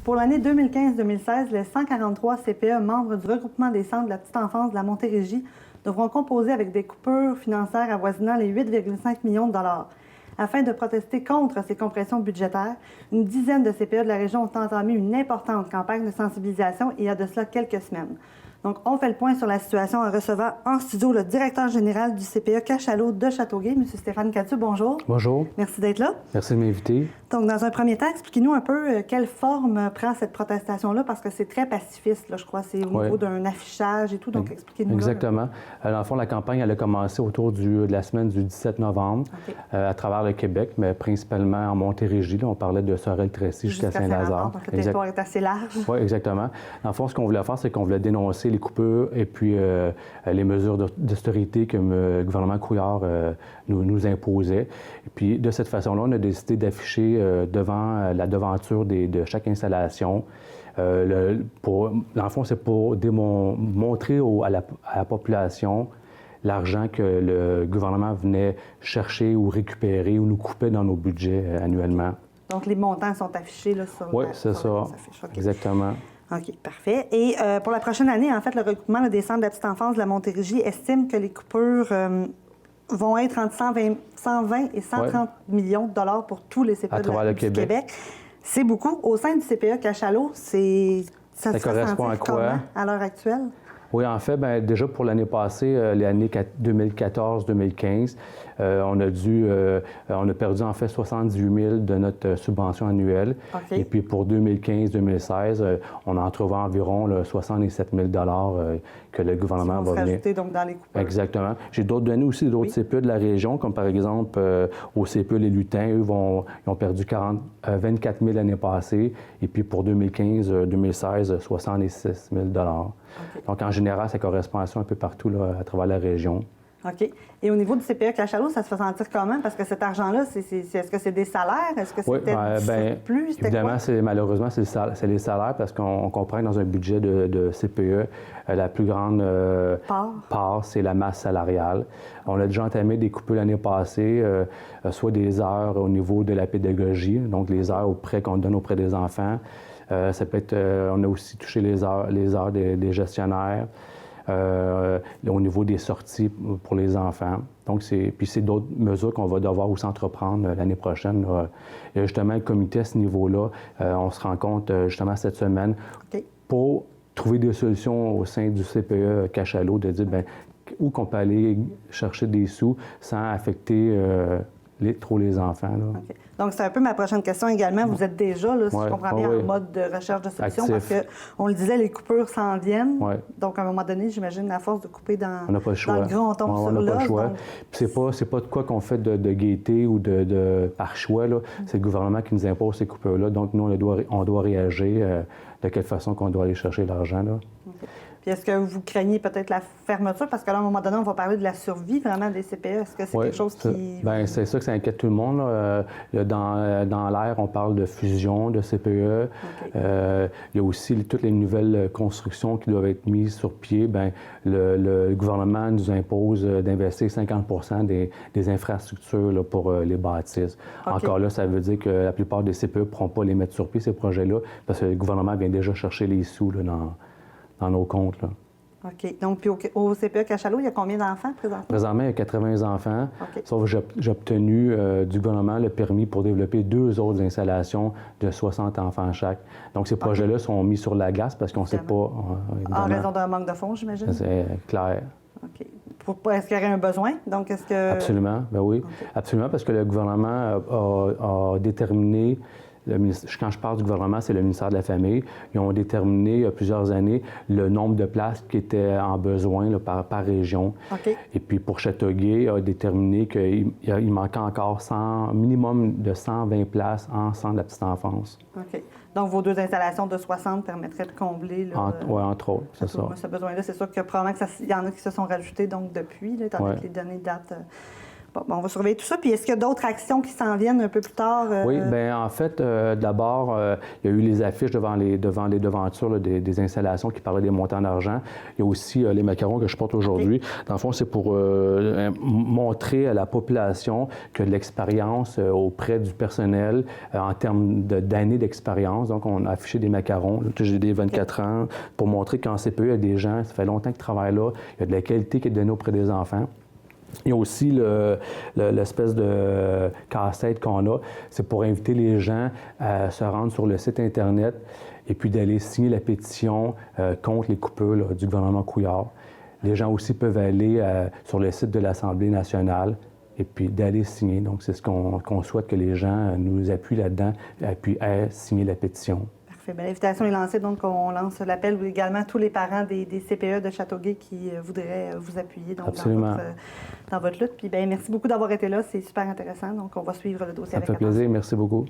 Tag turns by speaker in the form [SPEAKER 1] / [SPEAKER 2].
[SPEAKER 1] pour l'année 2015-2016, les 143 CPE membres du regroupement des centres de la petite enfance de la Montérégie devront composer avec des coupures financières avoisinant les 8,5 millions de dollars. Afin de protester contre ces compressions budgétaires, une dizaine de CPE de la région ont entamé une importante campagne de sensibilisation il y a de cela quelques semaines. Donc, on fait le point sur la situation en recevant en studio le directeur général du CPE Cachalot de Châteauguay, M. Stéphane Cadieux. Bonjour.
[SPEAKER 2] Bonjour.
[SPEAKER 1] Merci d'être là.
[SPEAKER 2] Merci de m'inviter.
[SPEAKER 1] Donc, dans un premier temps, expliquez-nous un peu quelle forme prend cette protestation-là, parce que c'est très pacifiste, là, je crois. C'est au niveau d'un affichage et tout, donc expliquez-nous.
[SPEAKER 2] Exactement. Dans le fond, la campagne, elle a commencé autour de la semaine du 17 novembre, à travers le Québec, mais principalement en Montérégie. Là, on parlait de Sorel-Tracy jusqu'à Saint-Lazare.
[SPEAKER 1] Donc, le territoire est assez large.
[SPEAKER 2] Oui, exactement. Dans le fond, ce qu'on voulait faire, c'est qu'on voulait dénoncer les coupures et puis les mesures d'austérité que le gouvernement Couillard nous imposait. Et puis, de cette façon-là, on a décidé d'afficher devant la devanture de chaque installation. Dans le fond, c'est pour montrer à la population l'argent que le gouvernement venait chercher ou récupérer ou nous coupait dans nos budgets annuellement.
[SPEAKER 1] Donc, les montants sont affichés là, sur
[SPEAKER 2] Oui, c'est ça. Exactement.
[SPEAKER 1] OK, parfait. Et pour la prochaine année, en fait, le regroupement des centres de la petite enfance de la Montérégie estime que les coupures vont être entre 120 et 130 millions de dollars pour tous les CPE du Québec. C'est beaucoup. Au sein du CPE Cachalot, ça correspond à quoi à l'heure actuelle?
[SPEAKER 2] Oui, en fait, bien, déjà pour l'année passée, l'année 2014-2015, on a perdu en fait 78 000 de notre subvention annuelle. Et puis pour 2015-2016, on en trouve environ 67 000 que le gouvernement va venir.
[SPEAKER 1] Donc dans les coupures.
[SPEAKER 2] Exactement. J'ai d'autres données aussi, d'autres CPE de la région, comme par exemple au CPE Les Lutins, eux, ils ont perdu 24 000 l'année passée. Et puis pour 2015-2016, 66 000 Donc en général, ça correspond à ça un peu partout là, à travers la région.
[SPEAKER 1] OK. Et au niveau du CPE Cachalot, ça se fait sentir comment? Parce que cet argent-là, est-ce que c'est des salaires? Est-ce que c'est peut-être plus?
[SPEAKER 2] Évidemment, malheureusement, c'est les salaires parce qu'on comprend que dans un budget de CPE, la plus grande part, c'est la masse salariale. On a déjà entamé des coupures l'année passée, soit des heures au niveau de la pédagogie, donc les heures qu'on donne auprès des enfants. Ça peut être, on a aussi touché les heures des gestionnaires. Au niveau des sorties pour les enfants. Donc, c'est d'autres mesures qu'on va devoir aussi entreprendre l'année prochaine. Il y a justement le comité à ce niveau-là. On se rencontre justement cette semaine pour trouver des solutions au sein du CPE Cachalot, de dire où qu'on peut aller chercher des sous sans affecter trop les enfants. Là.
[SPEAKER 1] Donc, c'est un peu ma prochaine question également. Vous êtes déjà, là, si je comprends bien, en mode de recherche de solutions, parce qu'on le disait, les coupures s'en viennent. Donc, à un moment donné, j'imagine, à force de couper dans le gros, on tombe sur l'os. On n'a pas le choix.
[SPEAKER 2] Donc... C'est pas de quoi qu'on fait de gaieté ou par choix. C'est le gouvernement qui nous impose ces coupures-là. Donc, nous, on doit réagir de quelle façon qu'on doit aller chercher l'argent.
[SPEAKER 1] Puis est-ce que vous craignez peut-être la fermeture? Parce qu'à un moment donné, on va parler de la survie vraiment des CPE. Est-ce que c'est quelque chose qui...
[SPEAKER 2] Bien, c'est ça que ça inquiète tout le monde. Dans l'air, on parle de fusion de CPE. Il y a aussi toutes les nouvelles constructions qui doivent être mises sur pied. Bien, le gouvernement nous impose d'investir 50 des infrastructures là, pour les bâtisses. Encore là, ça veut dire que la plupart des CPE ne pourront pas les mettre sur pied, ces projets-là, parce que le gouvernement vient déjà chercher les sous là, dans nos comptes. Là.
[SPEAKER 1] OK. Donc, puis au CPE Cachalot, il y a combien d'enfants présentement?
[SPEAKER 2] Présentement, il y a 80 enfants. Sauf que j'ai obtenu du gouvernement le permis pour développer 2 autres installations de 60 enfants chaque. Donc, ces projets-là sont mis sur la glace parce qu'on ne sait pas...
[SPEAKER 1] en raison d'un manque de fonds, j'imagine?
[SPEAKER 2] C'est clair.
[SPEAKER 1] OK. Est-ce qu'il y aurait un besoin? Donc, est-ce que...
[SPEAKER 2] Absolument, bien oui. Absolument, parce que le gouvernement a déterminé... Quand je parle du gouvernement, c'est le ministère de la Famille. Ils ont déterminé il y a plusieurs années le nombre de places qui étaient en besoin là, par région. Et puis pour Châteauguay, a déterminé qu'il manquait encore minimum de 120 places en centre de la petite enfance.
[SPEAKER 1] OK. Donc vos 2 installations de 60 permettraient de combler...
[SPEAKER 2] Oui, entre autres, c'est ça.
[SPEAKER 1] Ce besoin-là, c'est sûr que probablement qu'il y en a qui se sont rajoutés donc depuis, là, étant donné que les données datent... Bon, on va surveiller tout ça. Puis est-ce qu'il y a d'autres actions qui s'en viennent un peu plus tard?
[SPEAKER 2] Oui, bien, en fait, d'abord, il y a eu les affiches devant les devantures là, des installations qui parlaient des montants d'argent. Il y a aussi les macarons que je porte aujourd'hui. Okay. Dans le fond, c'est pour montrer à la population que l'expérience auprès du personnel en termes d'années d'expérience. Donc, on a affiché des macarons. J'ai des 24 ans pour montrer qu'en CPE, il y a des gens, ça fait longtemps qu'ils travaillent là, il y a de la qualité qui est donnée auprès des enfants. Il y a aussi l'espèce de casse-tête qu'on a, c'est pour inviter les gens à se rendre sur le site Internet et puis d'aller signer la pétition contre les coupures là, du gouvernement Couillard. Les gens aussi peuvent aller sur le site de l'Assemblée nationale et puis d'aller signer. Donc, c'est ce qu'on souhaite que les gens nous appuient là-dedans, puis aient signé la pétition.
[SPEAKER 1] Bien, l'invitation est lancée, donc on lance l'appel également à tous les parents des CPE de Châteauguay qui voudraient vous appuyer donc, dans votre lutte. Puis bien, merci beaucoup d'avoir été là, c'est super intéressant. Donc on va suivre le dossier avec attention.
[SPEAKER 2] Ça me fait plaisir, merci beaucoup.